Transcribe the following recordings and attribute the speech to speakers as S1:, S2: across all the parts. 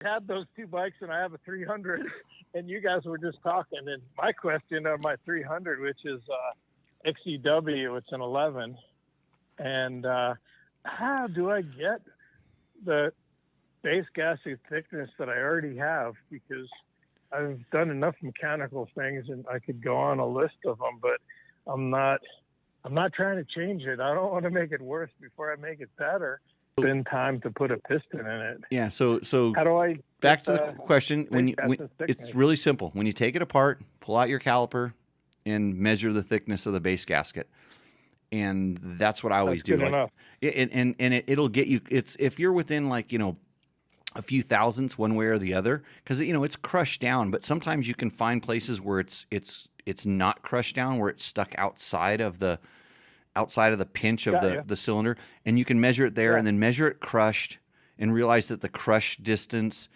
S1: had those two bikes and I have a 300, and you guys were just talking. And my question on my 300, which is XEW, it's an 11, and how do I get the base gasket thickness that I already have? Because I've done enough mechanical things, and I could go on a list of them, but I'm not trying to change it. I don't want to make it worse before I make it better. Been time to put a piston in it.
S2: Yeah. So
S1: how do I
S2: back to the question? It's really simple. When you take it apart, pull out your caliper and measure the thickness of the base gasket. And that's what I always do.
S1: Enough.
S2: It'll get you. It's if you're within like, a few thousandths one way or the other, because it's crushed down. But sometimes you can find places where it's not crushed down, where it's stuck outside of the pinch of the cylinder, and you can measure it there, and then measure it crushed, and realize that the crush distance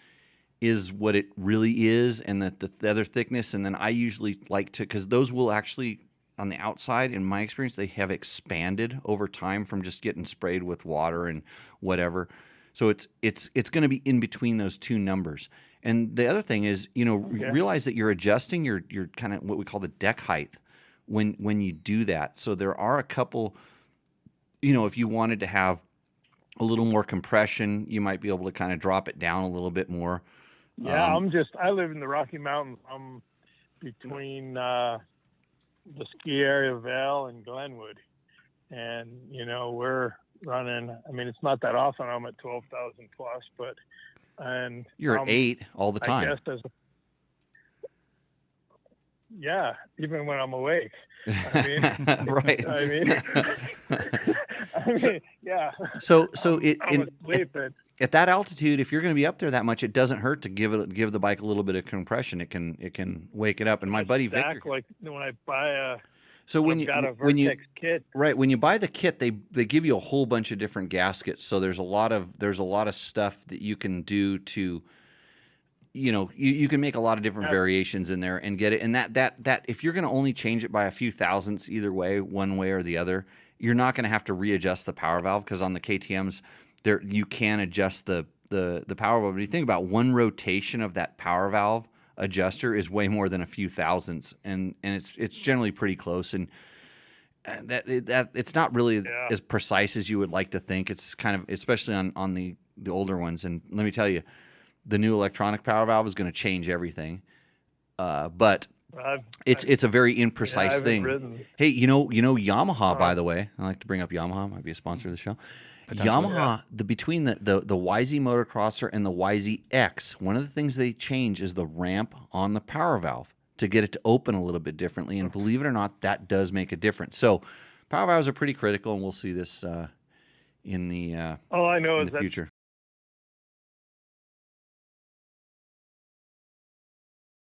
S2: is what it really is, and that the other thickness. And then I usually like to, because those will actually, on the outside, in my experience, they have expanded over time from just getting sprayed with water and whatever. So it's going to be in between those two numbers. And the other thing is, realize that you're adjusting your kind of what we call the deck height when you do that. So there are a couple, if you wanted to have a little more compression, you might be able to kind of drop it down a little bit more.
S1: Yeah, I live in the Rocky Mountains. I'm between the ski area of Vail and Glenwood. And, we're running, it's not that often I'm at 12,000 plus, but, and
S2: you're at 8 all the time.
S1: I guess yeah, even when I'm awake.
S2: Right.
S1: Yeah.
S2: So
S1: at
S2: that altitude, if you're going to be up there that much, it doesn't hurt to give the bike a little bit of compression. It can wake it up. And my buddy Victor,
S1: like when I buy a.
S2: So when you
S1: kit.
S2: Right, when you buy the kit, they give you a whole bunch of different gaskets. So there's a lot of stuff that you can do to, you can make a lot of different variations in there and get it. And that if you're going to only change it by a few thousandths either way, one way or the other, you're not going to have to readjust the power valve, because on the KTMs there you can adjust the power valve. But you think about one rotation of that power valve adjuster is way more than a few thousandths, and it's generally pretty close, and that it's not really as precise as you would like to think. It's kind of, especially on the older ones. And let me tell you, the new electronic power valve is going to change everything, but it's a very imprecise thing. Hey, Yamaha, by the way, I like to bring up Yamaha, might be a sponsor of the show. Yamaha, between the YZ Motocrosser and the YZ-X, one of the things they change is the ramp on the power valve to get it to open a little bit differently. And believe it or not, that does make a difference. So power valves are pretty critical, and we'll see this in the
S1: all I know
S2: in
S1: is
S2: the future.